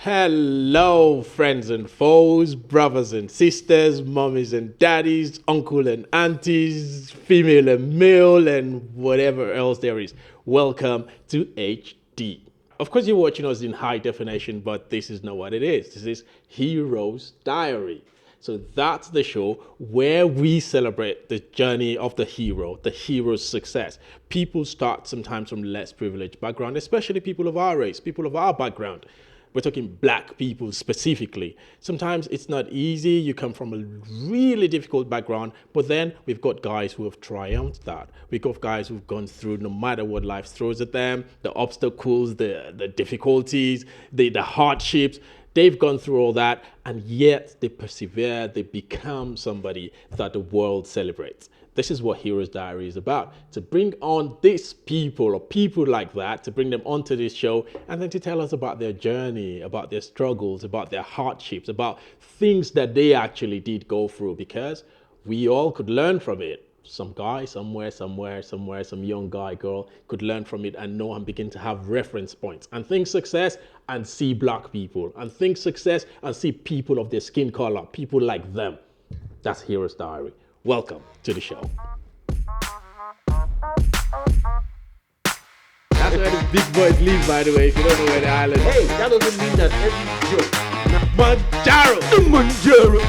Hello, friends and foes, brothers and sisters, mummies and daddies, uncle and aunties, female and male, and whatever else there is. Welcome to HD. Of course, you're watching us in high definition, but this is not what it is. This is Hero's Diary. So that's the show where we celebrate the journey of the hero's success. People start sometimes from less privileged background, especially people of our race, people of our background. We're talking black people specifically. Sometimes it's not easy. You come from a really difficult background, but then we've got guys who have triumphed that. We've got guys who've gone through no matter what life throws at them, the obstacles, the difficulties, the hardships. They've gone through all that, and yet they persevere. They become somebody that the world celebrates. This is what Hero's Diary is about, to bring on these people or people like that, to bring them onto this show and then to tell us about their journey, about their struggles, about their hardships, about things that they actually did go through, because we all could learn from it. Some guy somewhere, some young guy, girl could learn from it and know and begin to have reference points and think success and see black people and think success and see people of their skin color, people like them. That's Hero's Diary. Welcome to the show. That's where the big boys live, by the way, if you don't know where the island is. Hey, that doesn't mean that every joke. Monjaro! Monjaro!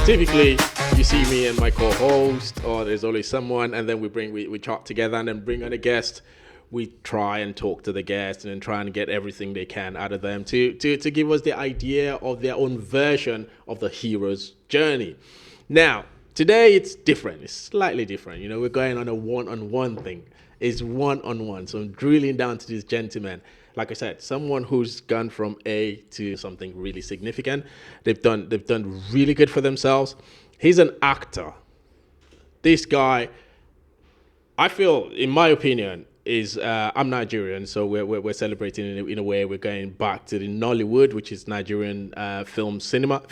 Typically, you see me and my co-host, or there's always someone, and then we chat together and then bring on a guest. We try and talk to the guests and then try and get everything they can out of them to give us the idea of their own version of the hero's journey. Now, today it's different. It's slightly different. You know, we're going on a one-on-one thing. It's one-on-one. So I'm drilling down to this gentleman. Like I said, someone who's gone from A to something really significant. They've done really good for themselves. He's an actor. This guy, I feel, in my opinion, I'm Nigerian, so we're celebrating in a way. We're going back to the Nollywood, which is Nigerian film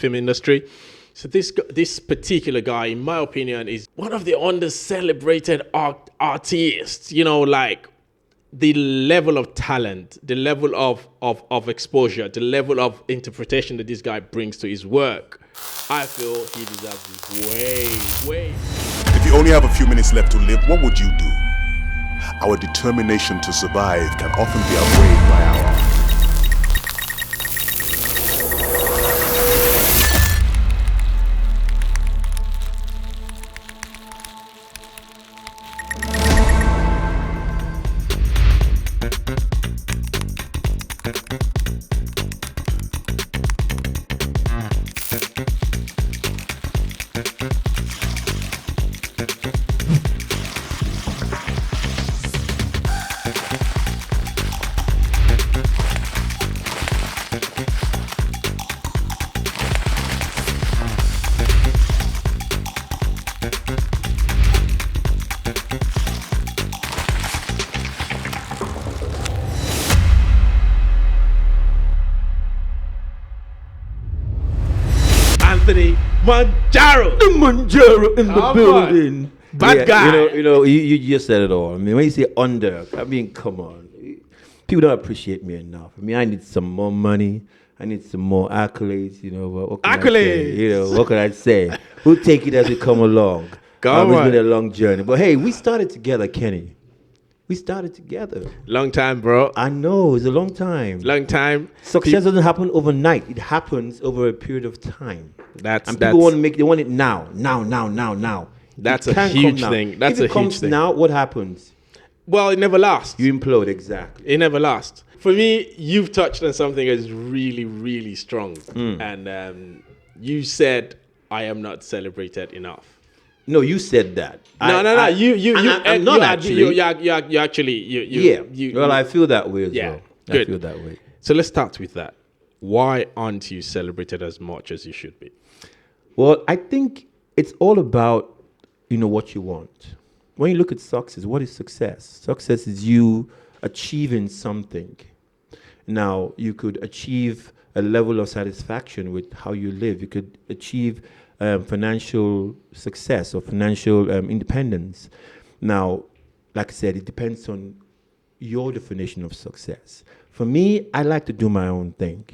industry. So this particular guy, in my opinion, is one of the under-celebrated artists. You know, like the level of talent, the level of exposure, the level of interpretation that this guy brings to his work. I feel he deserves way. If you only have a few minutes left to live, what would you do? Our determination to survive can often be outweighed by our... Monjaro! The Monjaro in the building. Bad guy. You just said it all. I mean, when you say under, I mean, come on. People don't appreciate me enough. I mean, I need some more money. I need some more accolades. You know, what can accolades. I say? What can I say? We'll take it as we come along. It's been a long journey. But hey, we started together, Kenny. We started together. Long time, bro. I know, it's a long time. Long time. Success doesn't happen overnight. It happens over a period of time. People want it now. That's a huge thing. That's a huge thing. If it comes now, what happens? Well, it never lasts. You implode, exactly. It never lasts. For me, you've touched on something that's really, really strong. And you said, I am not celebrated enough. No, you said that. No. I'm not actually. You actually. Well, I feel that way as well. Good. I feel that way. So let's start with that. Why aren't you celebrated as much as you should be? Well, I think it's all about, what you want. When you look at success, what is success? Success is you achieving something. Now, you could achieve a level of satisfaction with how you live. You could achieve financial success or financial independence. Now, like I said, it depends on your definition of success. For me, I like to do my own thing.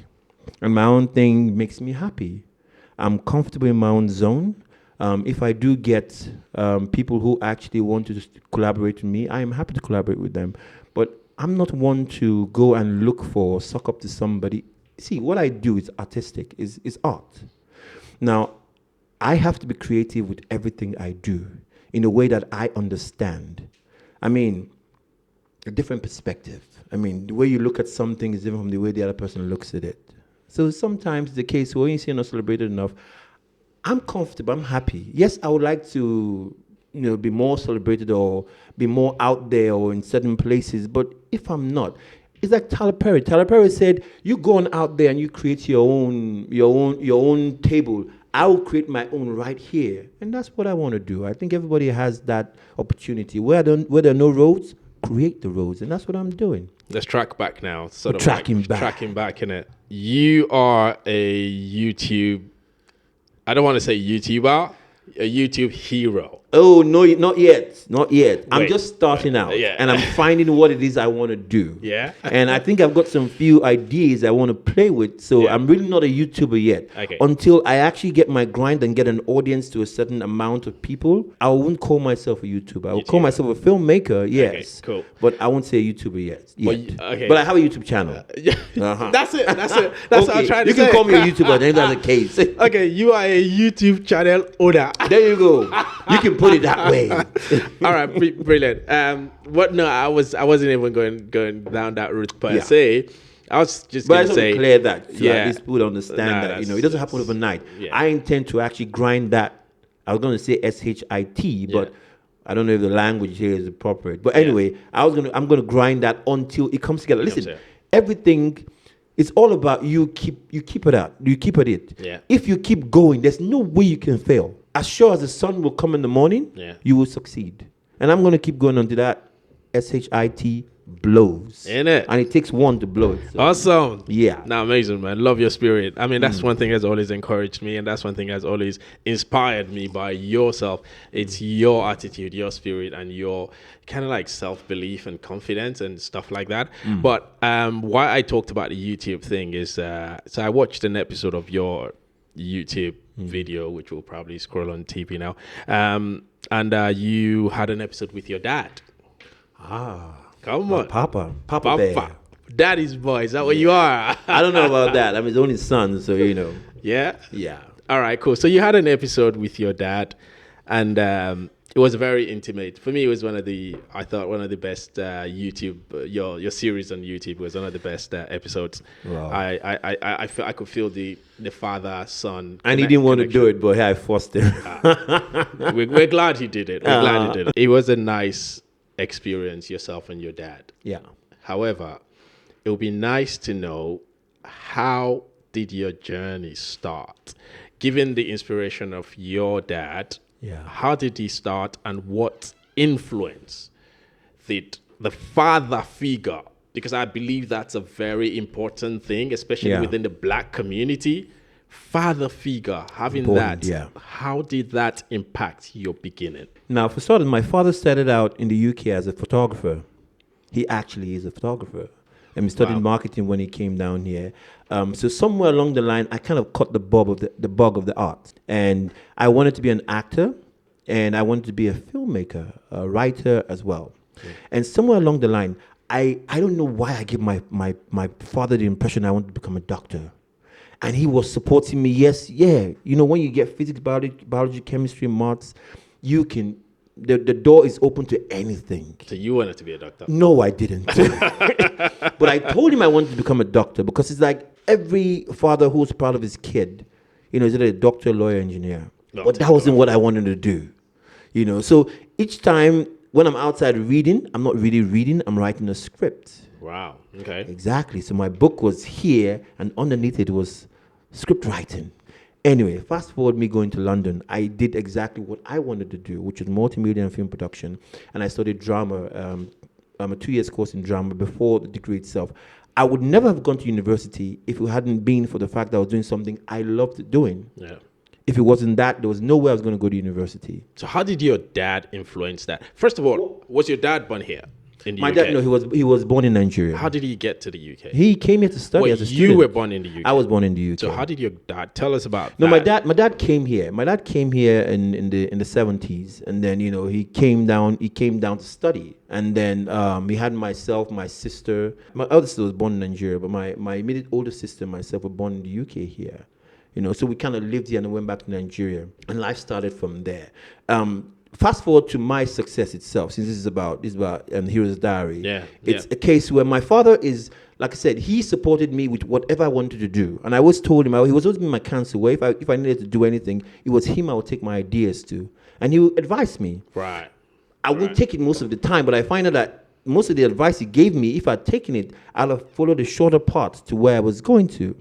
And my own thing makes me happy. I'm comfortable in my own zone. If I do get people who actually want to collaborate with me, I am happy to collaborate with them. But I'm not one to go and look for, suck up to somebody. See, what I do is artistic, is art. Now, I have to be creative with everything I do in a way that I understand. I mean, a different perspective. I mean, the way you look at something is different from the way the other person looks at it. So sometimes the case when you see not celebrated enough, I'm comfortable, I'm happy. Yes, I would like to, be more celebrated or be more out there or in certain places, but if I'm not, it's like Tyler Perry. Tyler Perry said, "You go on out there and you create your own table. I will create my own right here," and that's what I want to do. I think everybody has that opportunity. Where there are no roads, create the roads, and that's what I'm doing. Let's track back now. Tracking back, innit? You are a YouTube. I don't want to say YouTuber, a YouTube hero. Oh, no, not yet. I'm Wait, just starting out. yeah. And I'm finding what it is I want to do. Yeah. And I think I've got some few ideas I want to play with. So Yeah. I'm really not a YouTuber yet. Okay. Until I actually get my grind and get an audience to a certain amount of people, I wouldn't call myself a YouTuber. I would call myself a filmmaker, yes. cool. But I won't say a YouTuber yet. Okay. But I have a YouTube channel. That's it. That's what I'm trying to You say. can call me a YouTuber, then that's the case. Okay, you are a YouTube channel owner. There you go. You can put it that way. All right, brilliant. I wasn't even going down that route per se. I was just But I going to just say, want to clear that so yeah. at least people understand that it doesn't happen overnight. Yeah. I intend to actually grind that. I was going to say SHIT, but I don't know if the language here is appropriate. But anyway, I'm going to grind that until it comes together. Listen, everything. It's all about you keep it up. You keep at it. Yeah. If you keep going, there's no way you can fail. As sure as the sun will come in the morning, you will succeed. And I'm going to keep going until that SHIT blows. Ain't it? And it takes one to blow it. So. Awesome. Yeah. Nah, amazing, man. Love your spirit. I mean, that's one thing that's always encouraged me, and that's one thing that's always inspired me by yourself. It's your attitude, your spirit, and your kind of like self-belief and confidence and stuff like that. But why I talked about the YouTube thing is, so I watched an episode of your YouTube video, which will probably scroll on TV now. And you had an episode with your dad. Come on. Papa Bear. Daddy's boy. Is that what you are? I don't know about that. I mean, it's only son, so Yeah? Yeah. All right, cool. So you had an episode with your dad, and it was very intimate. For me, it was one of the best YouTube, your series on YouTube was one of the best episodes. Wow. I could feel the father-son And he didn't want to do it, but I forced him. We're glad he did it. Glad he did it. It was a nice experience, yourself and your dad. Yeah. However, it would be nice to know, how did your journey start? Given the inspiration of your dad, how did he start, and what influence did the father figure? Because I believe that's a very important thing, especially within the Black community. Father figure, having Important, that, how did that impact your beginning? Now, for starters, my father started out in the UK as a photographer. He actually is a photographer. And he studied marketing when he came down here. So somewhere along the line, I kind of caught the bug of the art. And I wanted to be an actor, and I wanted to be a filmmaker, a writer as well. And somewhere along the line, I don't know why I give my father the impression I wanted to become a doctor. And he was supporting me. When you get physics, biology, chemistry, maths, you can, the door is open to anything. So you wanted to be a doctor? No, I didn't. But I told him I wanted to become a doctor, because it's like every father who's proud of his kid, is either a doctor, lawyer, engineer. But that wasn't what I wanted to do. So each time when I'm outside reading, I'm not really reading, I'm writing a script. Wow. Okay. Exactly. So my book was here, and underneath it was script writing. Anyway, fast forward me going to London, I did exactly what I wanted to do, which was multimedia and film production. And I studied drama, a 2 years course in drama before the degree itself. I would never have gone to university if it hadn't been for the fact that I was doing something I loved doing. Yeah. If it wasn't that, there was no way I was going to go to university. So how did your dad influence that? First of all, was your dad born here? in the My UK? dad, no, he was born in Nigeria. How did he get to the UK? He came here to study Wait, as a student. you were born in the UK. I was born in the UK. So how did your dad tell us about No, that? my dad came here. My dad came here in the 70s, and then he came down to study, and then he had myself, my sister. My elder sister was born in Nigeria, but my immediate older sister and myself were born in the UK here. So we kind of lived here and went back to Nigeria, and life started from there. Fast forward to my success itself, since this is about Hero's Diary. It's a case where my father is, like I said, he supported me with whatever I wanted to do, and I always told him he was always my counsel. Where if I needed to do anything, it was him I would take my ideas to, and he would advise me. Right. I wouldn't take it most of the time, but I find out that most of the advice he gave me, if I'd taken it, I'd have followed the shorter path to where I was going to.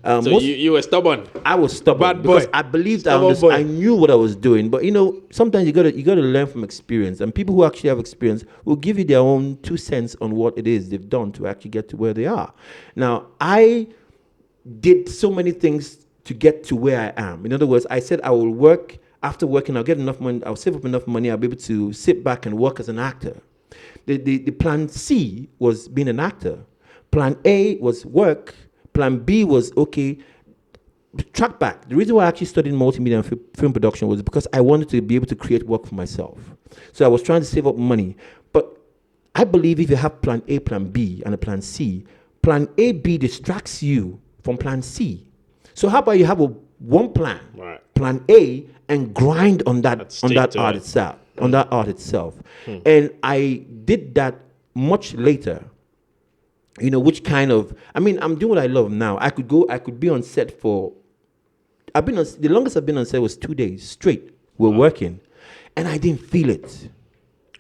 So you were stubborn. I was stubborn Bad boy. because I believed Stubborn I knew what I was doing. But sometimes you gotta learn from experience, and people who actually have experience will give you their own 2 cents on what it is they've done to actually get to where they are. Now, I did so many things to get to where I am. In other words, I said I will work. After working, I'll get enough money. I'll save up enough money. I'll be able to sit back and work as an actor. The plan C was being an actor. Plan A was work. Plan B was, okay, track back. The reason why I actually studied multimedia and film production was because I wanted to be able to create work for myself. So I was trying to save up money. But I believe if you have plan A, plan B, and a plan C, plan A, B distracts you from plan C. So how about you have one plan, Right. plan A, and grind on that art itself. On that art itself. And I did that much later, which kind of, I'm doing what I love now. I could be on set the longest I've been on set was 2 days straight. We're working, and I didn't feel it.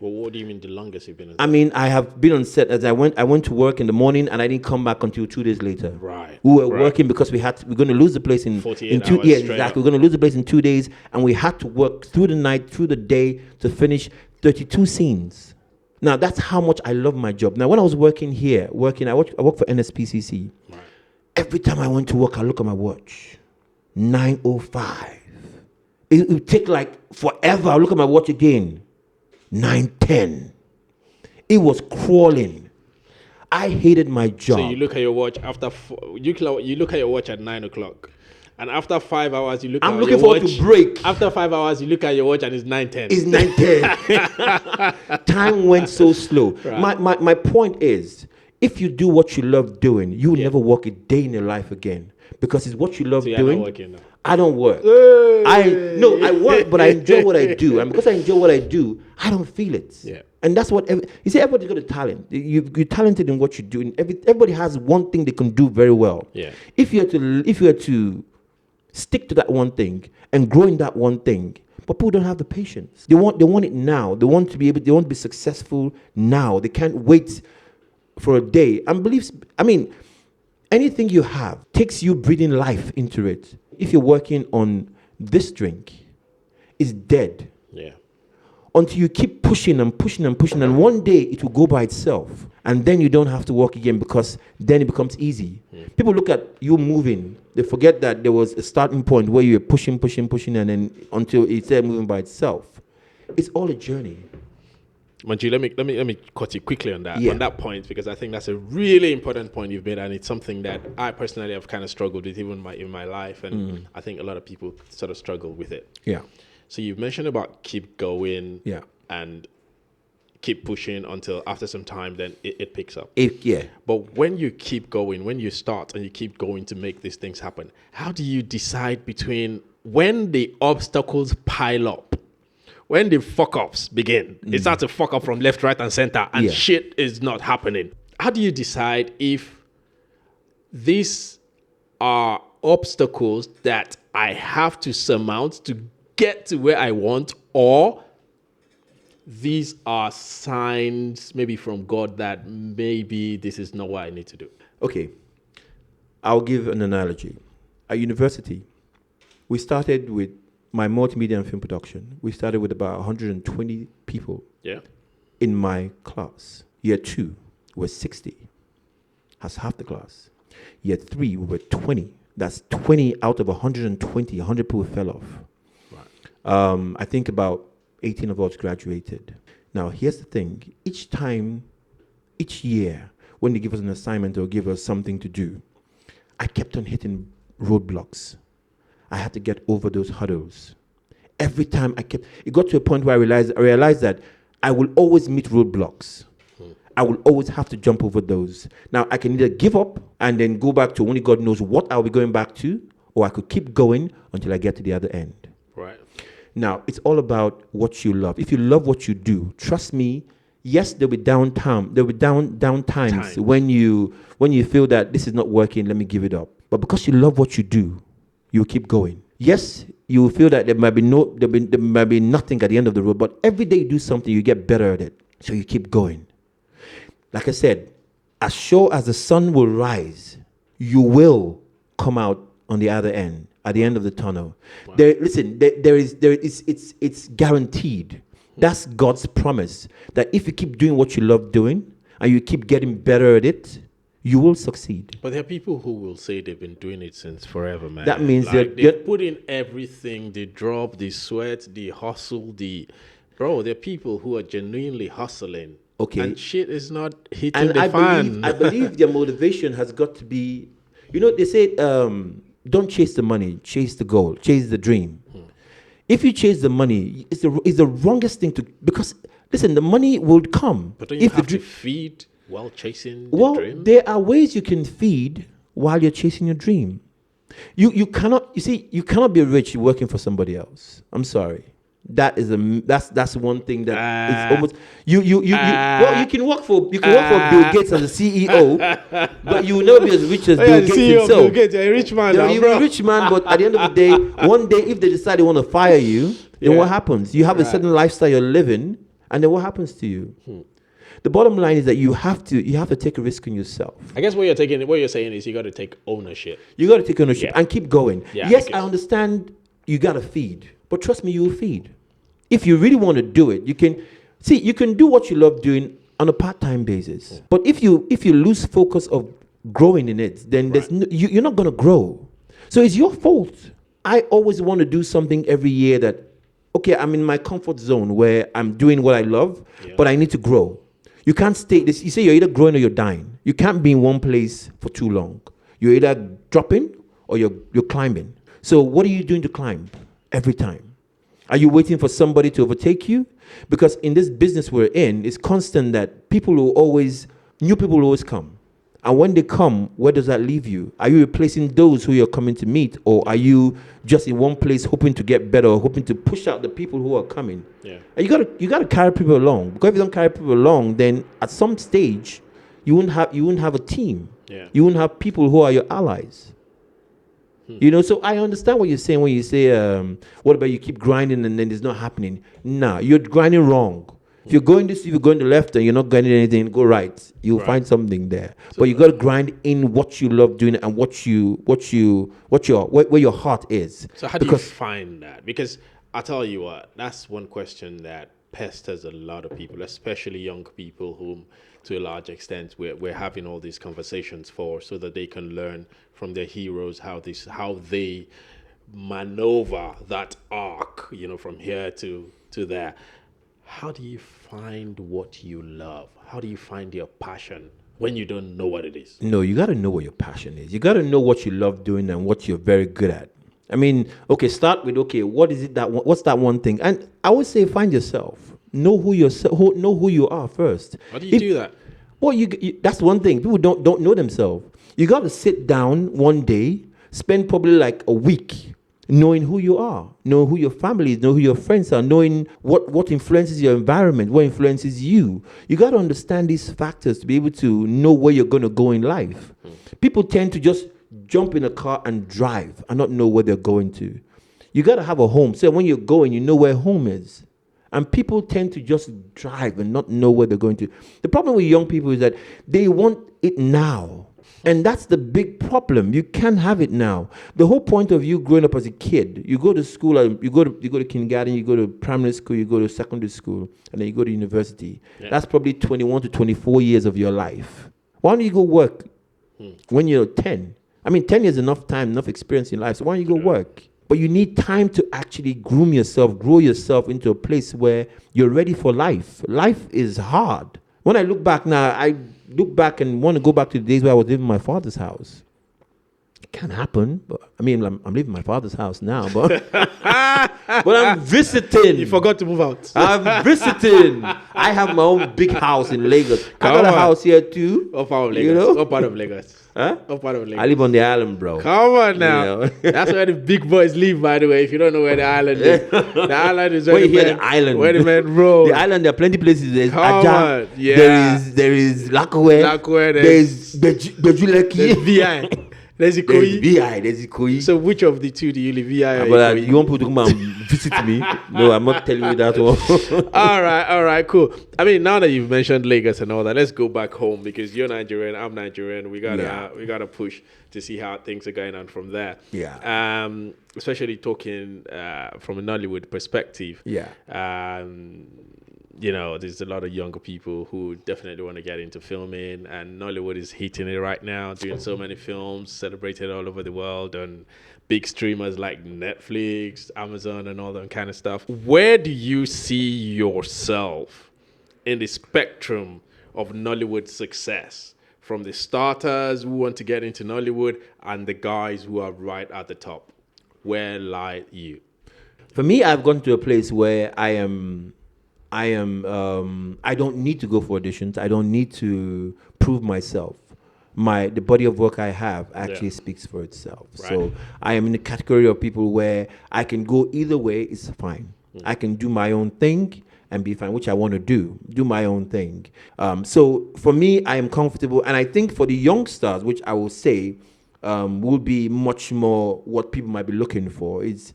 Well, what do you mean the longest you've been on set? I have been on set as I went to work in the morning, and I didn't come back until 2 days later. Right. We were working because we're going to lose the place in 48 2 hours years. straight Exactly. up. We're going to lose the place in 2 days, and we had to work through the night, through the day to finish 32 scenes. Now, that's how much I love my job. Now, when I was working here, I worked for NSPCC. Right. Every time I went to work, I look at my watch. 9:05. It would take like forever. I look at my watch again. 9:10. It was crawling. I hated my job. So you look at your watch you look at your watch at 9 o'clock, and after 5 hours you look. I'm at looking your forward watch. to break. After 5 hours you look at your watch and it's 9:10. It's 9:10. Time went so slow. Right. My point is, if you do what you love doing, you will never work a day in your life again, because it's what you love So you're doing. not working now. I don't work. Hey. I work, but I enjoy what I do, and because I enjoy what I do, I don't feel it. Yeah. And that's what you see. Everybody's got a talent. You're talented in what you do, and everybody has one thing they can do very well. Yeah. If you are to stick to that one thing and grow in that one thing, but people don't have the patience. They want it now. They want to be successful now. They can't wait for a day. Anything you have takes you breathing life into it. If you're working on this drink, it's dead. Yeah. Until you keep pushing and pushing and pushing, and one day it will go by itself, and then you don't have to work again, because then it becomes easy. People look at you moving, they forget that there was a starting point where you were pushing, and then until it started moving by itself. It's all a journey. Manju, let me cut you quickly on that point, because I think that's a really important point you've made, and it's something that I personally have kind of struggled with even in my life, and I think a lot of people sort of struggle with it. Yeah. So you've mentioned about keep going, Yeah. and keep pushing until after some time, then it picks up. Yeah. But when you keep going, when you start and you keep going to make these things happen, how do you decide between when the obstacles pile up, when the fuck-ups begin, it starts to fuck up from left, right, and center, and shit is not happening? How do you decide if these are obstacles that I have to surmount to get to where I want, or these are signs maybe from God that maybe this is not what I need to do? Okay. I'll give an analogy. At university, we started with my multimedia and film production. We started with about 120 people in my class. Year 2 was 60. That's half the class. Year 3, we were 20. That's 20 out of 120. 100 people fell off. I think about 18 of us graduated. Now, here's the thing. Each time each year, when they give us an assignment or give us something to do, I kept on hitting roadblocks. I had to get over those hurdles. Every time it got to a point where I realized that I will always meet roadblocks. I will always have to jump over those. Now, I can either give up and then go back to only God knows what I'll be going back to, or I could keep going until I get to the other end. Right. Now, it's all about what you love. If you love what you do, trust me, yes, there'll be downtime. There'll be down times when you feel that this is not working, let me give it up. But because you love what you do, you'll keep going. Yes, you will feel that there might be nothing at the end of the road, but every day you do something, you get better at it. So you keep going. Like I said, as sure as the sun will rise, you will come out on the other end, at the end of the tunnel. Wow. It's guaranteed. That's God's promise, that if you keep doing what you love doing and you keep getting better at it, you will succeed. But there are people who will say they've been doing it since forever, man. That means like they put in everything, the drop, the sweat, the hustle, Bro, there are people who are genuinely hustling. Okay. And shit is not hitting the fan. I believe their motivation has got to be, they say, don't chase the money, chase the goal, chase the dream. If you chase the money, it's the wrongest thing to, because, listen, the money will come. But don't you have to feed while chasing the dream? Well, there are ways you can feed while you're chasing your dream. You cannot be rich working for somebody else. I'm sorry. That's one thing that is almost well, you can work for Bill Gates as a CEO, but you will never be as rich as Bill Gates CEO himself. Bill Gates, you're a rich man. You're a rich man, but at the end of the day, one day if they decide they want to fire you, then what happens? You have a certain lifestyle you're living, and then what happens to you? The bottom line is that you have to take a risk on yourself. I guess what you're saying is you got to take ownership. You got to take ownership and keep going. Yeah, yes, I understand you got to feed, but trust me, you will feed. If you really want to do it, you can do what you love doing on a part-time basis. But if you lose focus of growing in it, then you're not going to grow. So it's your fault. I always want to do something every year that, okay, I'm in my comfort zone where I'm doing what I love, but I need to grow. You can't stay this. You say you're either growing or you're dying. You can't be in one place for too long. You're either dropping or you're climbing. So what are you doing to climb every time? Are you waiting for somebody to overtake you? Because in this business we're in, it's constant that new people will always come. And when they come, where does that leave you? Are you replacing those who you're coming to meet? Or are you just in one place hoping to get better or hoping to push out the people who are coming? Yeah. And you gotta carry people along. Because if you don't carry people along, then at some stage, you wouldn't have a team. Yeah. You wouldn't have people who are your allies. So I understand what you're saying when you say, what about you keep grinding and then it's not happening? Nah, you're grinding wrong. If you're going to left and you're not grinding anything, go right. You'll find something there. So but you got to grind in what you love doing and where your heart is. So how do you find that? Because I tell you what, that's one question that pesters a lot of people, especially young people whom, to a large extent, we're having all these conversations for, so that they can learn from their heroes how they maneuver that arc, from here to there. How do you find what you love? How do you find your passion when you don't know what it is? No, you got to know what your passion is. You got to know what you love doing and what you're very good at. I mean, start with, what's that one thing? And I would say find yourself. Know who you are first. How do you do that? Well, that's one thing. People don't know themselves. You got to sit down one day, spend probably like a week knowing who you are, knowing who your family is, know who your friends are, knowing what influences your environment, what influences you. You got to understand these factors to be able to know where you're going to go in life. People tend to just jump in a car and drive and not know where they're going to. You got to have a home. So when you're going, you know where home is. And people tend to just drive and not know where they're going to. The problem with young people is that they want it now. And that's the big problem. You can't have it now. The whole point of you growing up as a kid, you go to school, you go to kindergarten, you go to primary school, you go to secondary school, and then you go to university. Yeah. That's probably 21 to 24 years of your life. Why don't you go work when you're 10? I mean, 10 years is enough time, enough experience in life. So why don't you go work? But you need time to actually groom yourself, grow yourself into a place where you're ready for life. Life is hard. When I look back now, I look back and want to go back to the days where I was living in my father's house. It can happen, but I mean, I'm living in my father's house now, but but I'm visiting. You forgot to move out. I'm visiting. I have my own big house in Lagos. I got a house here too. What part of Lagos? You know? What part of Lagos? Huh? What part of Lagos? I live on the island, bro. Come on now. You know? That's where the big boys live, by the way. If you don't know where the island is, the island is where When you the hear the island, where the men roll. The island, there are plenty places. There's Come Aja. on, yeah. There is Lakwe. There's Bejuleki. There's VI. There's There's Ikoyi. VI. There's Ikoyi. So which of the two do you live, VI or But Ikoyi? you want people to come and visit me? No, I'm not telling you that one. All right, cool. I mean, now that you've mentioned Lagos and all that, let's go back home because you're Nigerian, I'm Nigerian. We gotta push to see how things are going on from there. Yeah. Especially talking from a Nollywood perspective. Yeah. You know, there's a lot of younger people who definitely want to get into filming, and Nollywood is hitting it right now, doing so many films, celebrated all over the world, and big streamers like Netflix, Amazon, and all that kind of stuff. Where do you see yourself in the spectrum of Nollywood success? From the starters who want to get into Nollywood and the guys who are right at the top. Where lie you? For me, I've gone to a place where I don't need to go for auditions. I don't need to prove myself. The body of work I have actually speaks for itself. Right. So I am in the category of people where I can go either way, it's fine. I can do my own thing and be fine, which I want to do my own thing. So for me, I am comfortable. And I think for the youngsters, which I will say will be much more what people might be looking for, is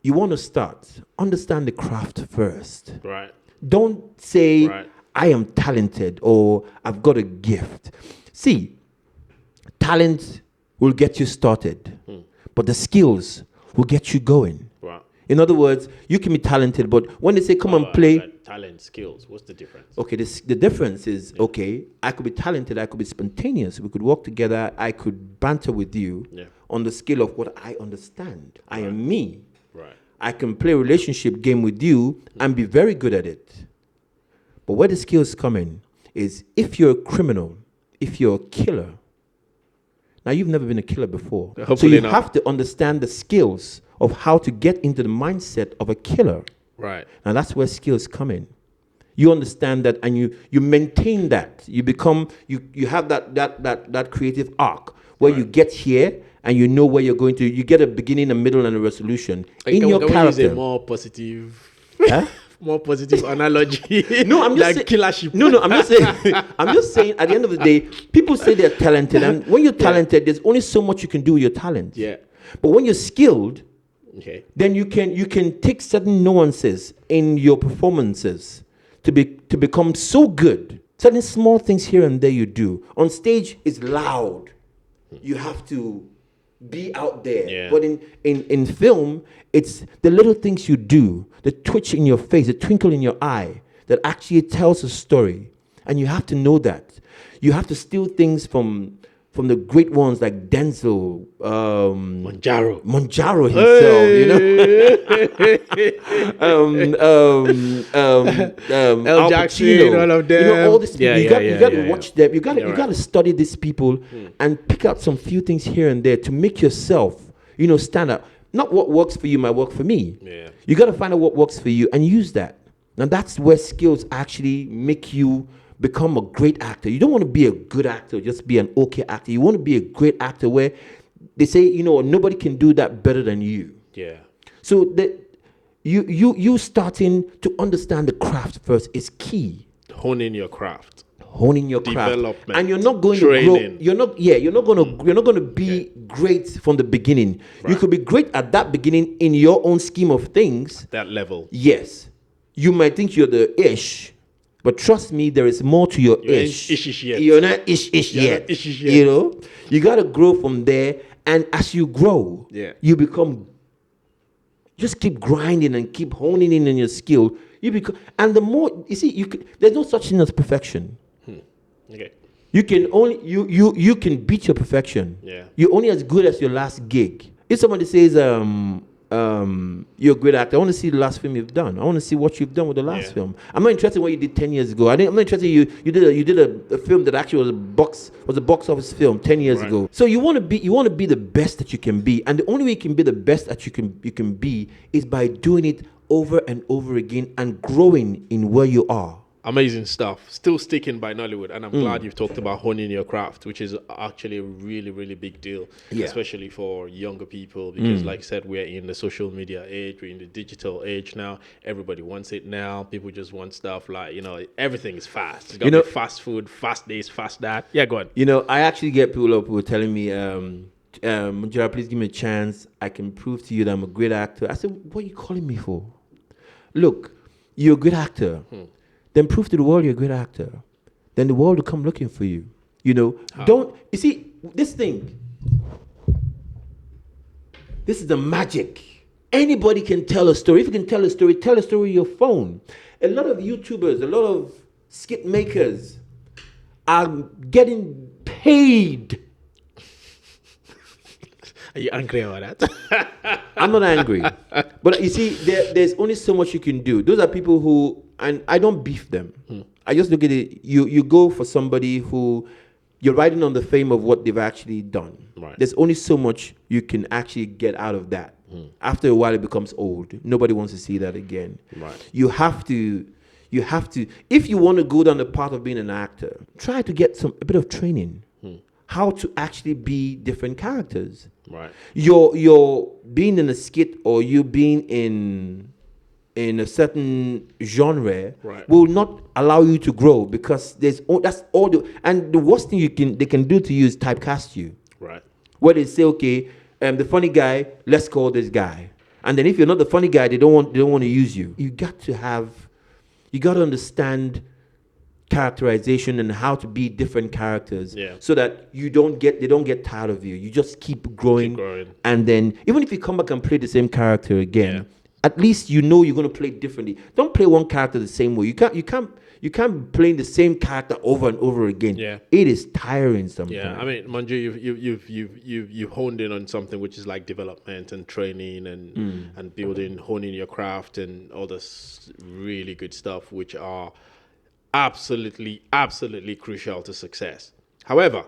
you want to start, understand the craft first. Right. Don't say, I am talented or I've got a gift. See, talent will get you started, but the skills will get you going. Right. In other words, you can be talented, but when they say, come and play. Talent, skills, what's the difference? Okay, the difference is, okay, I could be talented, I could be spontaneous, we could work together, I could banter with you on the scale of what I understand. I am me. Right. I can play a relationship game with you and be very good at it. But where the skills come in is if you're a criminal, if you're a killer. Now, you've never been a killer before. Hopefully so you not. have to understand the skills of how to get into the mindset of a killer. Right. Now, that's where skills come in. You understand that and you maintain that. You become, you have that creative arc where you get here and you know where you're going to. You get a beginning, a middle, and a resolution in your character. Use a more positive, more positive analogy. No, I'm just like killership. No, I'm just saying. I'm just saying. At the end of the day, people say they're talented, and when you're talented, there's only so much you can do with your talent. Yeah. But when you're skilled, then you can take certain nuances in your performances to become so good. Certain small things here and there you do. On stage is loud. You have to be out there. Yeah. But in film, it's the little things you do, the twitch in your face, the twinkle in your eye that actually tells a story. And you have to know that. You have to steal things from the great ones like Tinsel, Monjaro himself, Al Jackson, all of them. All this. You got to watch them. You got to study these people and pick out some few things here and there to make yourself, stand out. Not what works for you might work for me. Yeah. You got to find out what works for you and use that. Now that's where skills actually make you become a great actor. You don't want to be a good actor, just be an okay actor. You want to be a great actor where they say, nobody can do that better than you. Yeah. So that you starting to understand the craft first is key. Honing your craft. Development. And you're not going training. To grow. You're not going to be great from the beginning. Right. You could be great at that beginning in your own scheme of things. That level. Yes. You might think you're the ish. But trust me, there is more to your ish. You're not ish yet. You got to grow from there. And as you grow, you become, just keep grinding and keep honing in your skill. You become, and the more, there's no such thing as perfection. Okay. You can only, you can beat your perfection. Yeah. You're only as good as your last gig. If somebody says, you're a great actor. I want to see the last film you've done. I want to see what you've done with the last film. I'm not interested in what you did 10 years ago. I'm not interested in you did a film that actually was a box office film 10 years ago. So you want to be the best that you can be, and the only way you can be the best that you can be is by doing it over and over again and growing in where you are. Amazing stuff. Still sticking by Nollywood, and I'm glad you've talked about honing your craft, which is actually a really, really big deal, especially for younger people, because like I said, we're in the social media age, we're in the digital age now. Everybody wants it now. People just want stuff like, everything is fast. It's got to be fast food, fast this, fast that. Yeah, go on. I actually get people up who are telling me, Monjaro, please give me a chance. I can prove to you that I'm a great actor. I said, what are you calling me for? Look, you're a good actor. Then prove to the world you're a great actor. Then the world will come looking for you. You see, this thing, this is the magic. Anybody can tell a story. If you can tell a story with your phone. A lot of YouTubers, a lot of skit makers are getting paid. Are you angry about that? I'm not angry. But you see, there's only so much you can do. Those are people who, and I don't beef them. I just look at it. You go for somebody who you're riding on the fame of what they've actually done. Right. There's only so much you can actually get out of that. After a while, it becomes old. Nobody wants to see that again. Right. You have to, if you want to go down the path of being an actor, try to get a bit of training. How to actually be different characters. Right. You're being in a skit or you being in a certain genre will not allow you to grow, because that's all and the worst thing they can do to you is typecast you. Right. Where they say, okay, the funny guy, let's call this guy. And then if you're not the funny guy, they don't want to use you. You got to understand characterization and how to be different characters, so that they don't get tired of you. You just keep growing. And then even if you come back and play the same character again, at least you're going to play differently. Don't play one character the same way. You can't be playing the same character over and over again. It is tiring sometimes. I mean, Monjaro, you've honed in on something which is like development and training and building, honing your craft and all this really good stuff, which are absolutely crucial to success. However,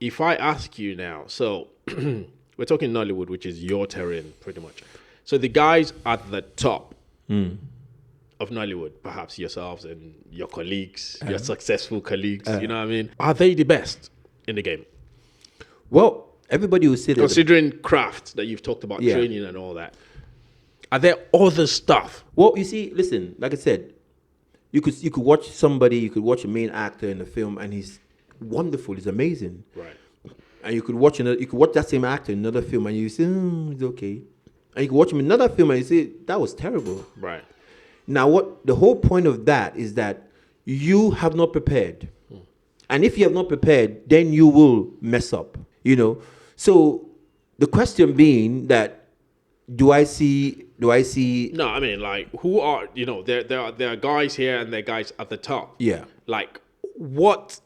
if I ask you now, so we're talking Nollywood, which is your terrain pretty much. So the guys at the top of Nollywood, perhaps yourselves and your colleagues, your successful colleagues, you know what I mean? Are they the best in the game? Well, everybody will say that. Considering craft that you've talked about, training and all that, are there other stuff? Well, you see, listen, like I said, you could watch somebody, you could watch a main actor in a film and he's wonderful, he's amazing. Right. And you could watch that same actor in another film and you say, it's okay. And you could watch him in another film and you say, that was terrible. Right. Now, the whole point of that is that you have not prepared. And if you have not prepared, then you will mess up, So the question being that, do I see? No, I mean, like, who are, there are guys here and there are guys at the top. Yeah. Like, what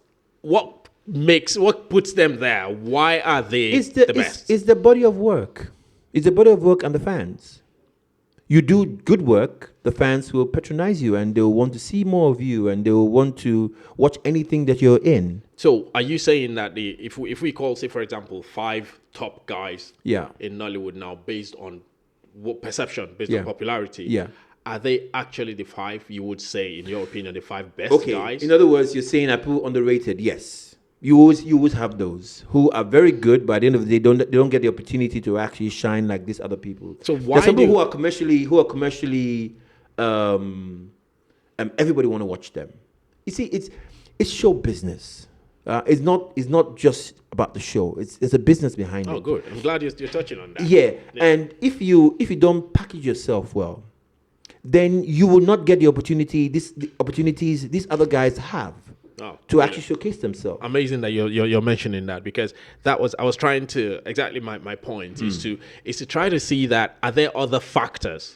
puts them there? Why are they the best? It's the body of work. It's the body of work and the fans. You do good work, the fans will patronize you and they'll want to see more of you and they'll want to watch anything that you're in. So are you saying that if we call, say, for example, 5 top guys in Nollywood now based on perception, based on popularity, are they actually the 5, you would say, in your opinion, the 5 best guys? In other words, you're saying are people underrated? Yes. You always have those who are very good, but at the end of the day, they don't get the opportunity to actually shine like these other people. So why there's some people who are commercially, everybody want to watch them. You see, it's show business. It's not just about the show. It's a business behind it. Oh, good. I'm glad you're touching on that. Yeah, and if you don't package yourself well, then you will not get the opportunities these other guys have. To actually showcase themselves. Amazing that you're mentioning that, because I was trying to, exactly my point is to try to see that, are there other factors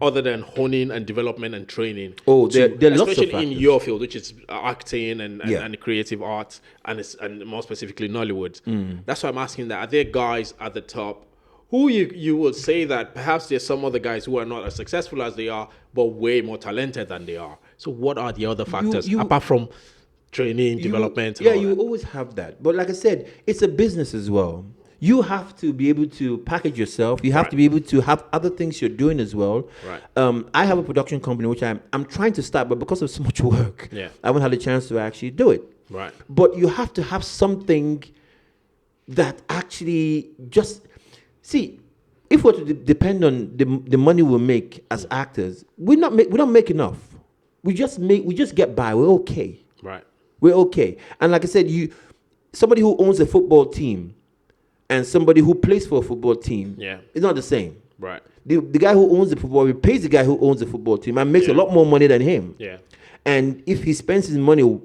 other than honing and development and training? Oh, there are lots of especially factors. in your field, which is acting and creative arts and more specifically Nollywood. That's why I'm asking that. Are there guys at the top who you would say that perhaps there's some other guys who are not as successful as they are, but way more talented than they are. So what are the other factors apart from training, development? And all you that? always have that. But like I said, it's a business as well. You have to be able to package yourself. You have to be able to have other things you're doing as well. Right. I have a production company which I'm trying to start, but because of so much work, Yeah. I haven't had a chance to actually do it. Right. But you have to have something that actually just see. If we're to depend on the money we make as actors, we don't make enough. We just get by. We're okay. Right. We're okay. And like I said, somebody who owns a football team and somebody who plays for a football team, it's not the same. Right. The guy who owns the football, he pays the guy who owns the football team and makes a lot more money than him. Yeah. And if he spends his money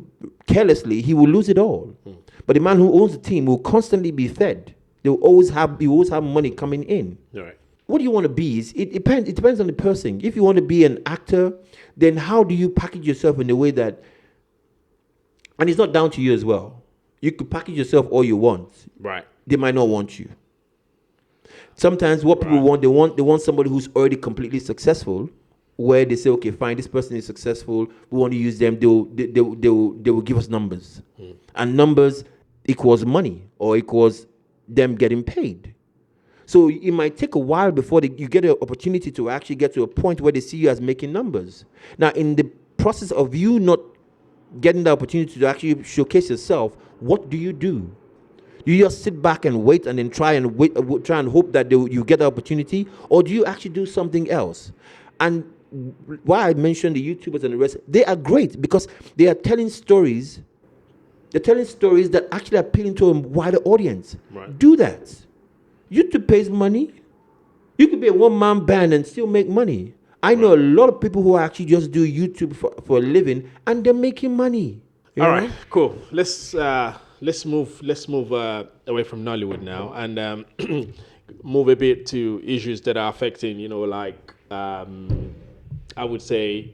carelessly, he will lose it all. But the man who owns the team will constantly be fed. He will always have money coming in. Right. What do you want to be? It depends on the person. If you want to be an actor, then how do you package yourself in a way that, and it's not down to you as well. You could package yourself all you want. Right. They might not want you. Sometimes what people want, they want somebody who's already completely successful, where they say, okay, fine, this person is successful. We want to use them. They will give us numbers, and numbers equals money or equals them getting paid. So it might take a while before you get an opportunity to actually get to a point where they see you as making numbers. Now, in the process of you not getting the opportunity to actually showcase yourself, what do? You just sit back and wait and then try and hope that you get the opportunity, or do you actually do something else? And why I mentioned the YouTubers and the rest, they are great because they are telling stories. They're telling stories that actually appealing to a wider audience. Right. Do that. YouTube pays money. You could be a one-man band and still make money. I know a lot of people who actually just do YouTube for a living and they're making money. All right, cool. Let's move away from Nollywood now and move a bit to issues that are affecting, I would say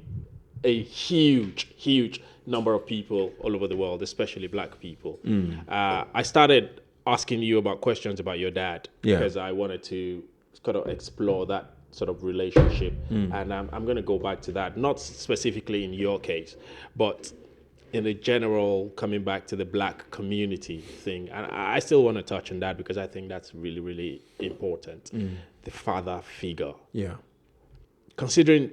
a huge number of people all over the world, especially black people. I started asking you about questions about your dad because I wanted to kind of explore that sort of relationship. And I'm going to go back to that, not specifically in your case, but in the general, coming back to the black community thing. And I still want to touch on that because I think that's really, really important. The father figure. Yeah. Considering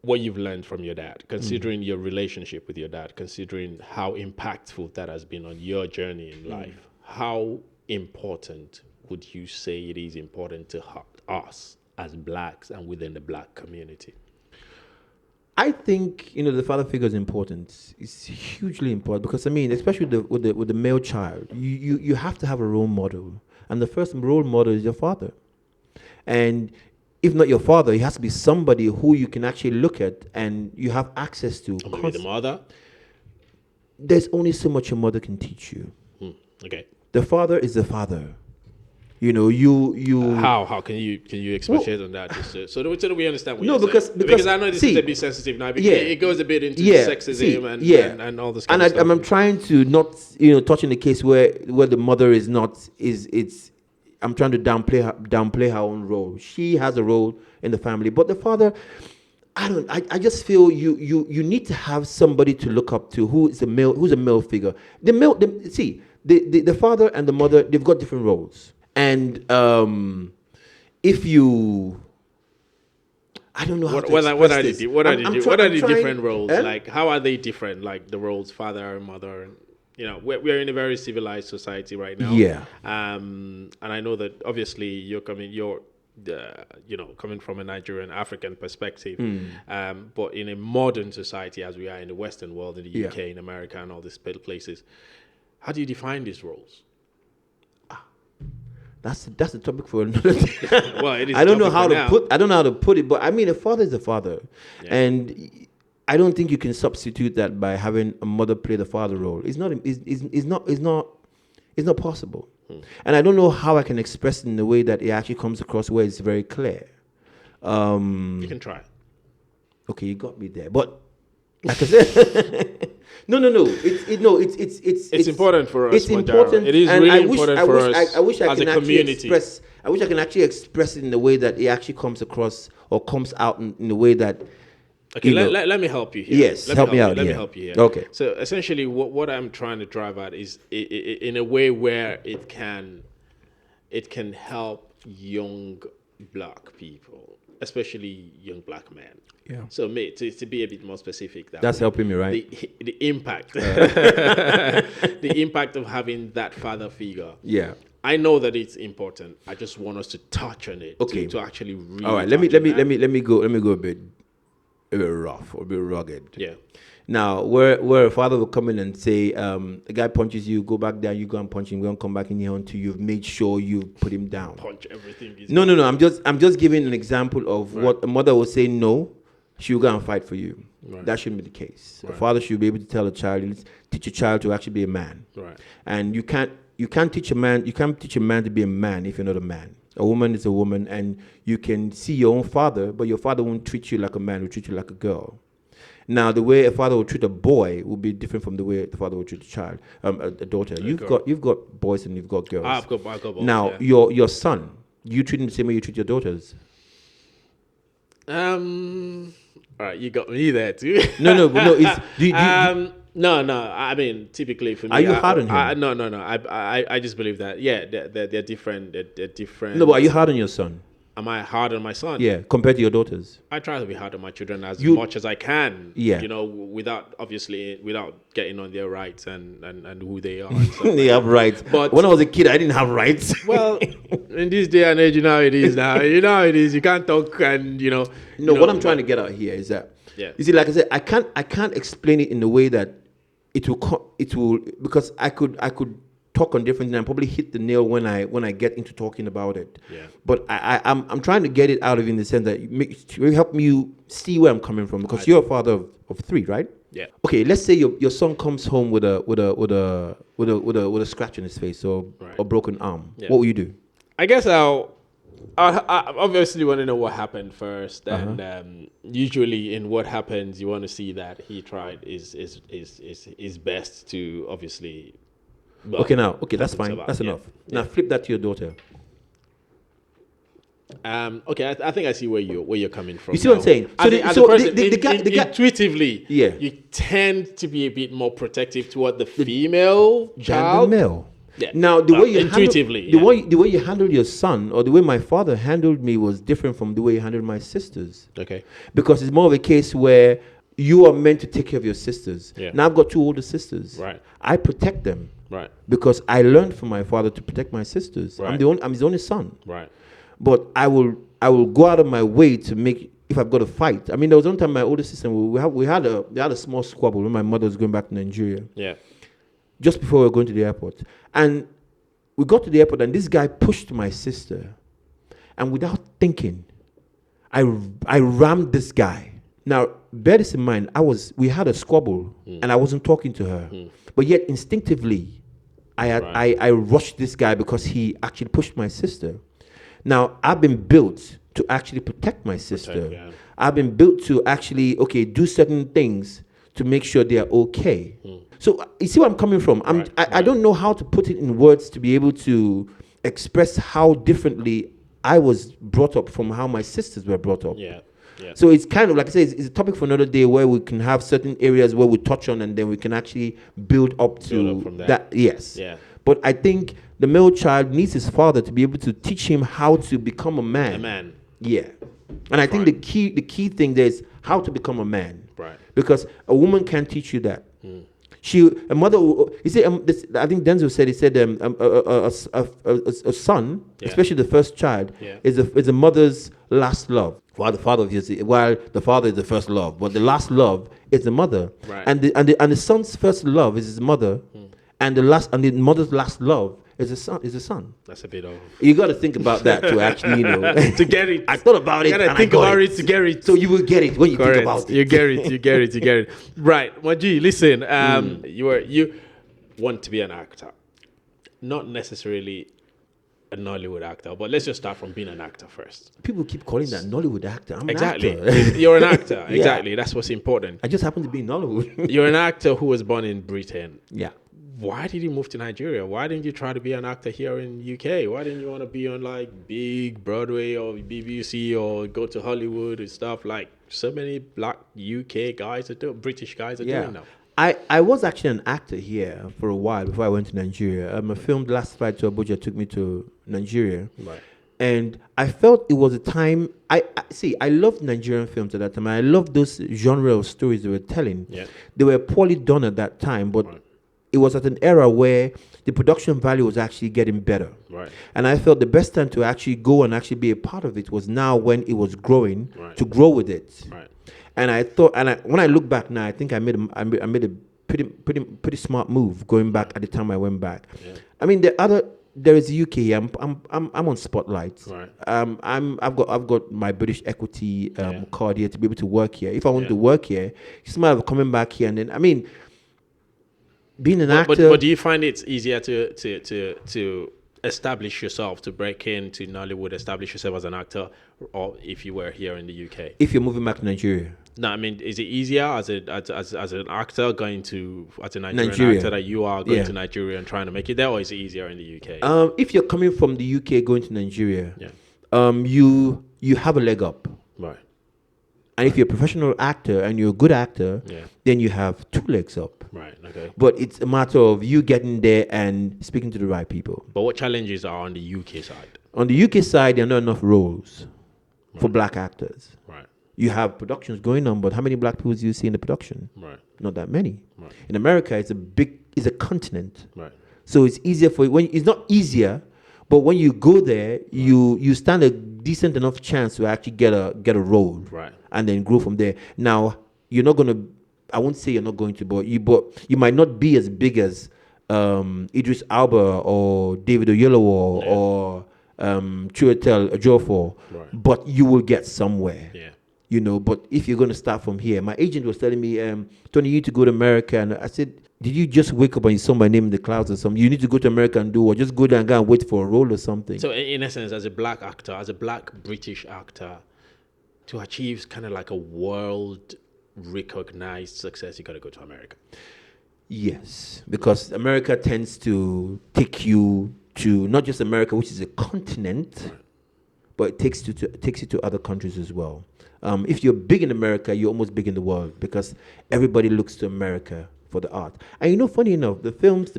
what you've learned from your dad, considering your relationship with your dad, considering how impactful that has been on your journey in life, how important would you say it is important to us as blacks and within the black community? I think the father figure is important. It's hugely important because especially with the male child, you have to have a role model, and the first role model is your father. And if not your father, it has to be somebody who you can actually look at and you have access to. Maybe the mother. There's only so much your mother can teach you. Okay. The father is the father. How can you expatiate on that so that we understand what you're saying? Because I know this is a bit sensitive now because it goes a bit into sexism and all this kind of stuff. I'm trying to not touch in the case where the mother is not I'm trying to downplay her own role. She has a role in the family, but the father, I just feel you need to have somebody to look up to who's a male figure. The father and the mother, they've got different roles. And if you, I don't know how to express this. What are the different roles? Like, how are they different? Like the roles, father and mother, and we're in a very civilized society right now. Yeah. And I know that obviously you're coming from a Nigerian African perspective, but in a modern society as we are in the Western world, in the UK, in America, and all these places, how do you define these roles? That's a topic for another day. Well, it is. I don't know how to put it, but a father is a father, and I don't think you can substitute that by having a mother play the father role. It's not possible, and I don't know how I can express it in a way that it actually comes across where it's very clear. You can try. Okay, you got me there, but like I said. No. It's important for us. It's important. It is really important for us. I wish I as can a actually community. I wish I can actually express it in a way that it actually comes across or comes out in a way that. Okay, let me help you here. Yes, help me out. Let me here. help you here. Okay. So essentially, what I'm trying to drive at is in a way where it can help young black people, especially young black men. Yeah. So, mate, to be a bit more specific, that's helping me, right? The impact, the impact of having that father figure. Yeah. I know that it's important. I just want us to touch on it. Okay. To actually really. All right. Let me go a bit rough or a bit rugged. Yeah. Now, where a father will come in and say, the guy punches you, go back there, you go and punch him, we don't come back in here until you've made sure you put him down. Punch everything. No. I'm just giving an example of what a mother will say. No, she'll go and fight for you. Right. That shouldn't be the case. Right. A father should be able to tell a child, teach a child to actually be a man. Right. And you can't teach a man to be a man if you're not a man. A woman is a woman, and you can see your own father, but your father won't treat you like a man, will treat you like a girl. Now, the way a father will treat a boy will be different from the way the father will treat a child, a daughter. You've got boys and you've got girls. I've got both. Now, your son, you treat him the same way you treat your daughters. All right, you got me there too. No. No. I mean, typically for me, are you hard on him? No. I just believe that. Yeah, they're different. They're different. No, but are you hard on your son? Am I hard on my son? Yeah, compared to your daughters. I try to be hard on my children as much as I can. Yeah. Without getting on their rights and who they are. They have rights. But when I was a kid, I didn't have rights. Well, in this day and age, it is now. How it is. You can't talk and No, what I'm trying to get out here is that. Yeah. You see, like I said, I can't explain it in a way that it will because I could talk on different things and probably hit the nail when I get into talking about it. Yeah. But I'm trying to get it out of you in the sense that you help me see where I'm coming from, because you're a father of 3, right? Yeah. Okay, let's say your son comes home with a scratch on his face or a broken arm. Yeah. What will you do? I guess I obviously want to know what happened first, and usually in what happens, you want to see that he tried his best to obviously. Okay, that's fine. That's enough. Yeah. Now flip that to your daughter. Okay, I think I see where you're coming from. You see what I'm saying? So the guy intuitively, yeah, you tend to be a bit more protective toward the female child. The male. Yeah. Now the way you intuitively, the way you handled your son, or the way my father handled me, was different from the way he handled my sisters. Okay. Because it's more of a case where you are meant to take care of your sisters. Yeah. Now I've got 2 older sisters. Right. I protect them. Right. Because I learned from my father to protect my sisters. Right. I'm his only son. Right. But I will go out of my way to make, if I've got to fight. I mean, there was one time my older sister, we had a small squabble when my mother was going back to Nigeria. Yeah. Just before we were going to the airport. And we got to the airport and this guy pushed my sister. And without thinking, I rammed this guy. Now, bear this in mind, we had a squabble and I wasn't talking to her. But yet instinctively, I rushed this guy because he actually pushed my sister. Now, I've been built to actually protect my sister. I've been built to actually, do certain things to make sure they are okay. So you see where I'm coming from? I don't know how to put it in words to be able to express how differently I was brought up from how my sisters were brought up. Yeah. Yeah. So it's kind of, like I say, it's a topic for another day where we can have certain areas where we touch on and then we can actually build up from that. Yes. Yeah. But I think the male child needs his father to be able to teach him how to become a man. A man. Yeah. And I think the key thing there is how to become a man. Right. Because a woman can't teach you that. A mother. You see, I think Denzel said. He said, a son, especially the first child, is a mother's last love. While the father is the first love, but the last love is the mother. Right. And the son's first love is his mother, and the mother's last love is the son. That's a bit of. You got to think about that to actually, to get it. I thought about it. You got to think about it to get it. So you will get it when you think about it. You get it. Right, Maji, listen. You want to be an actor, not necessarily a Nollywood actor, but let's just start from being an actor first. People keep calling that Nollywood actor. I'm exactly. an actor. You're an actor. Exactly. That's what's important. I just happen to be in Nollywood. You're an actor who was born in Britain. Yeah. why did you move to Nigeria? Why didn't you try to be an actor here in UK? Why didn't you want to be on like big Broadway or BBC or go to Hollywood and stuff like so many black UK guys are doing, British guys are doing now? I was actually an actor here for a while before I went to Nigeria. A film, The Last Flight to Abuja, took me to Nigeria. Right. And I felt it was a time, I loved Nigerian films at that time. I loved those genre of stories they were telling. Yeah. They were poorly done at that time, but it was at an era where the production value was actually getting better. Right. And I felt the best time to actually go and actually be a part of it was now when it was growing, to grow with it. Right. And I thought, when I look back now, I think I made a pretty smart move going back at the time I went back. Yeah. I mean, there is UK. I'm on Spotlight. Right. I've got my British equity card here to be able to work here. If I want to work here, it's a matter of coming back here, and then being an actor. But do you find it's easier to establish yourself, to break into Nollywood, establish yourself as an actor, or if you were here in the UK? If you're moving back to Nigeria. No, I mean, is it easier as an actor going to as a Nigerian actor that you are going to Nigeria and trying to make it there, or is it easier in the UK? If you're coming from the UK going to Nigeria, you have a leg up. Right. And if you're a professional actor and you're a good actor, then you have 2 legs up. Right. Okay. But it's a matter of you getting there and speaking to the right people. But what challenges are on the UK side? On the UK side, there are not enough roles for black actors. Right. You have productions going on, but how many black people do you see in the production? Right. Not that many. Right. In America, it's a continent. Right. So it's easier for you. It's not easier, but when you go there, you stand a decent enough chance to actually get a role. Right. And then grow from there. Now, you're not gonna. I won't say you're not going to, but you might not be as big as Idris Elba or David Oyelowo or Chiwetel Ejiofor, but you will get somewhere. Yeah. You know, but if you're going to start from here, my agent was telling me, Tony, you need to go to America. And I said, did you just wake up and you saw my name in the clouds or something? You need to go to America and do, or just go there and go and wait for a role or something. So in essence, as a black actor, as a black British actor, to achieve kind of like a world recognized success, you got to go to America. Yes, because America tends to take you to not just America, which is a continent, but it takes you to other countries as well. If you're big in America, you're almost big in the world because everybody looks to America for the art. And funny enough, the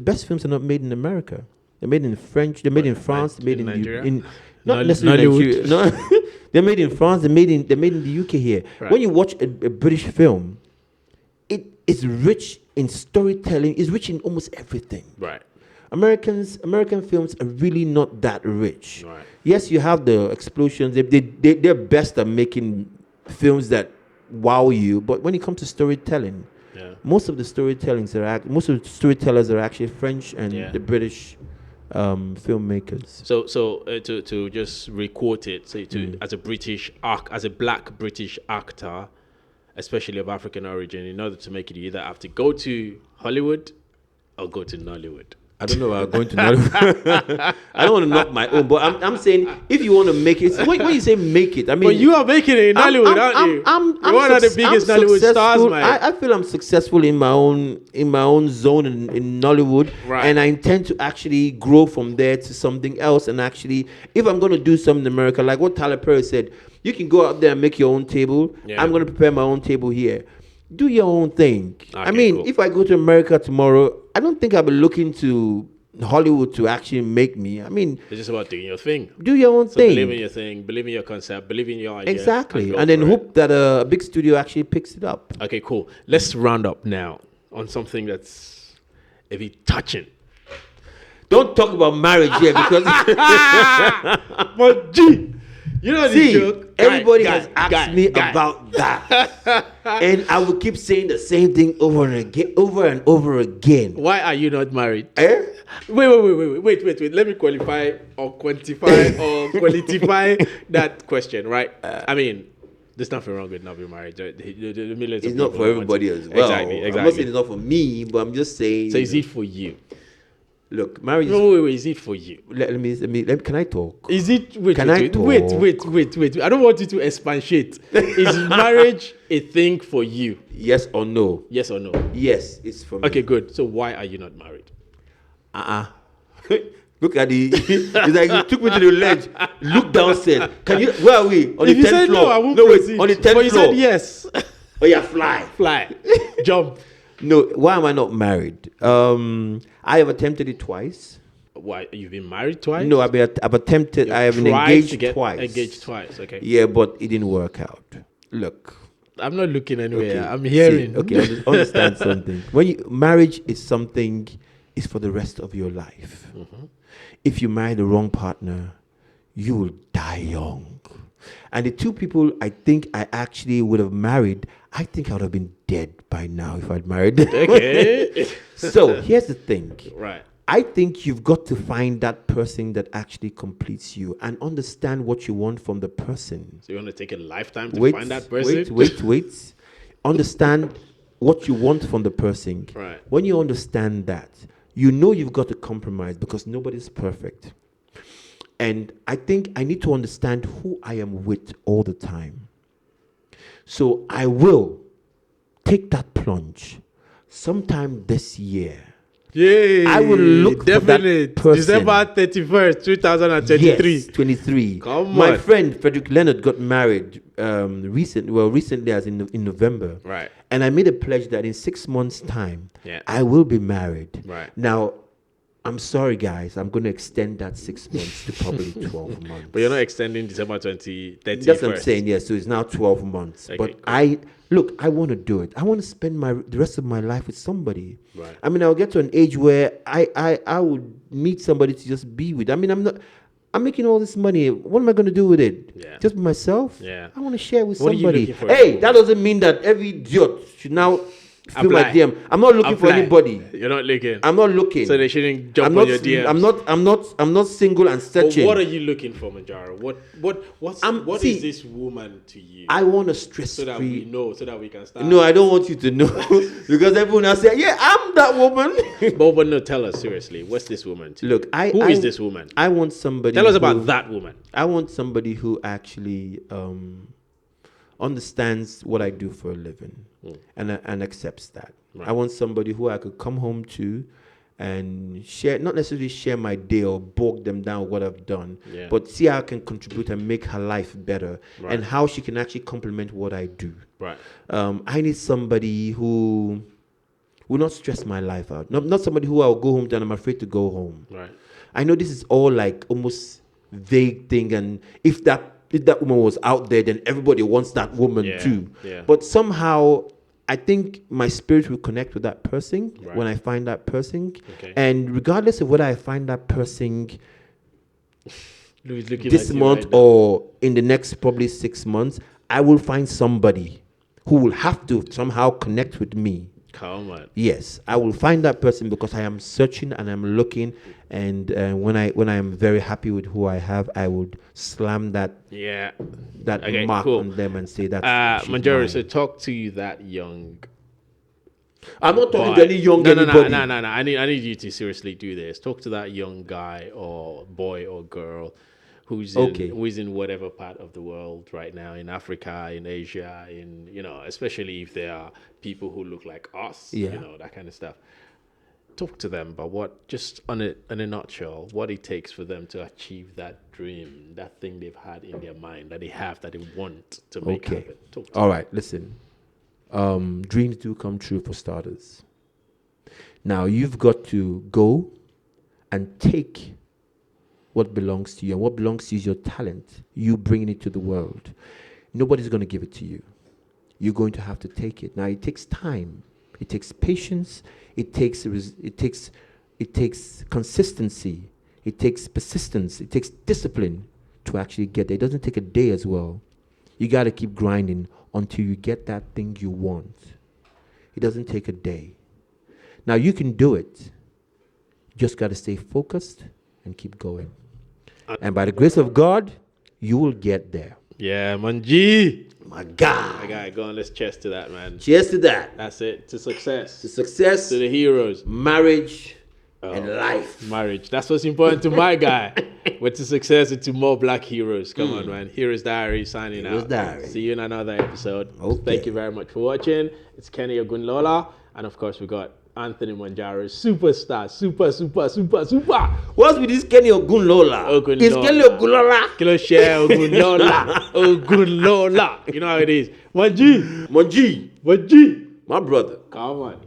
best films are not made in America. They're made in French. They're made in France. They're made in Nigeria. Not necessarily Nollywood. Nigeria. No, they're made in France. They're made in the UK here. Right. When you watch a British film, it is rich in storytelling. It's rich in almost everything. Right. American films are really not that rich. Right. Yes, you have the explosions. They're best at making films that wow you. But when it comes to storytelling, most of the storytellers are actually French and the British filmmakers. So to just requote it, as a black British actor, especially of African origin, in order to make it, you either have to go to Hollywood or go to Nollywood. I don't know about going to Nollywood. I don't want to knock my own, but I'm saying if you want to make it, when you say make it, I mean. But you are making it in Nollywood, aren't you? You're one of the biggest Nollywood stars, man. I feel I'm successful in my own zone in Nollywood, right. And I intend to actually grow from there to something else. And actually, if I'm going to do something in America, like what Tyler Perry said, you can go out there and make your own table. Yeah. I'm going to prepare my own table here. Do your own thing. Okay, I mean, cool. If I go to America tomorrow, I don't think I'll be looking to Hollywood to actually make me. I mean, it's just about doing your thing. Do your own thing. Believe in your thing. Believe in your concept. Believe in your idea. Exactly. And then hope that a big studio actually picks it up. Okay, cool. Let's round up now on something that's a bit touching. Don't talk about marriage here because... But G... You know the joke. Everybody has asked me about that, and I will keep saying the same thing over and over again. Why are you not married? Eh? Wait. Let me qualify or quantify or qualify that question. Right? I mean, there's nothing wrong with not being married. The millions it's not for everybody as well. Exactly. I'm not saying it's not for me, but I'm just saying. So is it for you? Look, marriage. No, wait, is it for you? Can I talk? Is it? Wait, Can wait, I wait, talk? wait. I don't want you to expatiate. Is marriage a thing for you? Yes or no? Yes or no? Yes, it's for me. Okay, good. So why are you not married? Look at the. It's like you took me to the ledge. Look downstairs. Can you? Where are we? On If the you 10th said floor. no, I won't wait. proceed. On the 10th But floor. you said yes. Oh yeah, fly. Fly, jump. No, why am I not married? I have attempted it twice. Why you've been married twice? No, I've attempted. I have been Tried to engaged get twice. Engaged twice. Okay. Yeah, but it didn't work out. Look. I'm not looking anywhere. Okay, I'm hearing. see, okay, understand something. Marriage is something, is for the rest of your life. Mm-hmm. If you marry the wrong partner, you will die young. And the two people I think I actually would have married, I think I would have been dead by now if I'd married them. Okay. So here's the thing. Right. I think you've got to find that person that actually completes you and understand what you want from the person. So you want to take a lifetime to find that person? Wait. Understand what you want from the person. Right. When you understand that, you know you've got to compromise because nobody's perfect. And I think I need to understand who I am with all the time. So I will take that plunge sometime this year. Yay. I will look for that person. December 31st, 2023. Yes, 23. Come My on. friend Frederick Leonard got married recently as in November. Right. And I made a pledge that in 6 months' time, Yeah. I will be married. Right. Now, I'm sorry, guys. I'm going to extend that 6 months to probably 12 months. But you're not extending December 2030. That's what I'm saying. Yes, so it's now 12 months. Okay, But cool. I want to do it. I want to spend the rest of my life with somebody. Right. I mean, I'll get to an age where I would meet somebody to just be with. I mean, I'm making all this money. What am I going to do with it? Yeah. Just myself? Yeah. I want to share with What are you somebody. looking for? Hey, that doesn't mean that every idiot should now fill my Apply. DM. I'm not looking for Apply. anybody. You're not looking. I'm not looking. So they shouldn't jump I'm on not, your DMs. I'm not single and But searching. what are you looking for, Monjaro? What see, is this woman to you? I want a stress so that we free. know, so that we can start. No, I don't want you to know because everyone will say, "Yeah, I'm that woman." But no, tell us seriously. What's this woman to Look, you? Who is this woman? I want somebody. Tell us who- about that woman. I want somebody who actually understands what I do for a living and accepts that. Right. I want somebody who I could come home to and share, not necessarily share my day or bog them down with what I've done, Yeah. but see how I can contribute and make her life better Right. and how she can actually complement what I do. Right. I need somebody who will not stress my life out. Not somebody who I'll go home to and I'm afraid to go home. Right. I know this is all like almost vague thing, and if that woman was out there, then everybody wants that woman Yeah, too. yeah. But somehow, I think my spirit will connect with that person Right. when I find that person. Okay. And regardless of whether I find that person Louis looking this at you month right now. or in the next probably 6 months, I will find somebody who will have to somehow connect with me. Come on. Yes, I will find that person because I am searching and I'm looking, and when I am very happy with who I have, I would slam that Yeah. mark cool. on them and say that. Monjaro, so talk to that young. I'm not talking boy. to any young anybody. No. I need you to seriously do this. Talk to that young guy or boy or girl who's in whatever part of the world right now, in Africa, in Asia, especially if there are people who look like us, Yeah. that kind of stuff. Talk to them about just in a nutshell, what it takes for them to achieve that dream, that thing they've had in their mind, that they want to make Okay. happen. Talk to All right, listen. Dreams do come true for starters. Now you've got to go and take what belongs to you, and what belongs to you is your talent. You bringing it to the world. Nobody's going to give it to you. You're going to have to take it. Now it takes time. It takes patience. It takes consistency. It takes persistence. It takes discipline to actually get there. It doesn't take a day as well. You got to keep grinding until you get that thing you want. It doesn't take a day. Now you can do it. You just got to stay focused and keep going. And by the grace of God, you will get there. Yeah, Manji. My God. My guy, go on, let's cheers to that, man. Cheers to that. That's it. To success. To success, To the heroes. marriage, and life. Marriage. That's what's important to my guy. With to success and to more black heroes. Come on, man. Heroes Diary signing Heroes out. Diary. See you in another episode. Okay. Thank you very much for watching. It's Keni Ogunlola. And of course, we got Anthony Monjaro, superstar. Super. What's with this Keni Ogunlola? It's Keni Ogunlola. Kilo share Ogunlola. Ogunlola. You know how it is. Monji. Monji, Monji. my brother. Come on.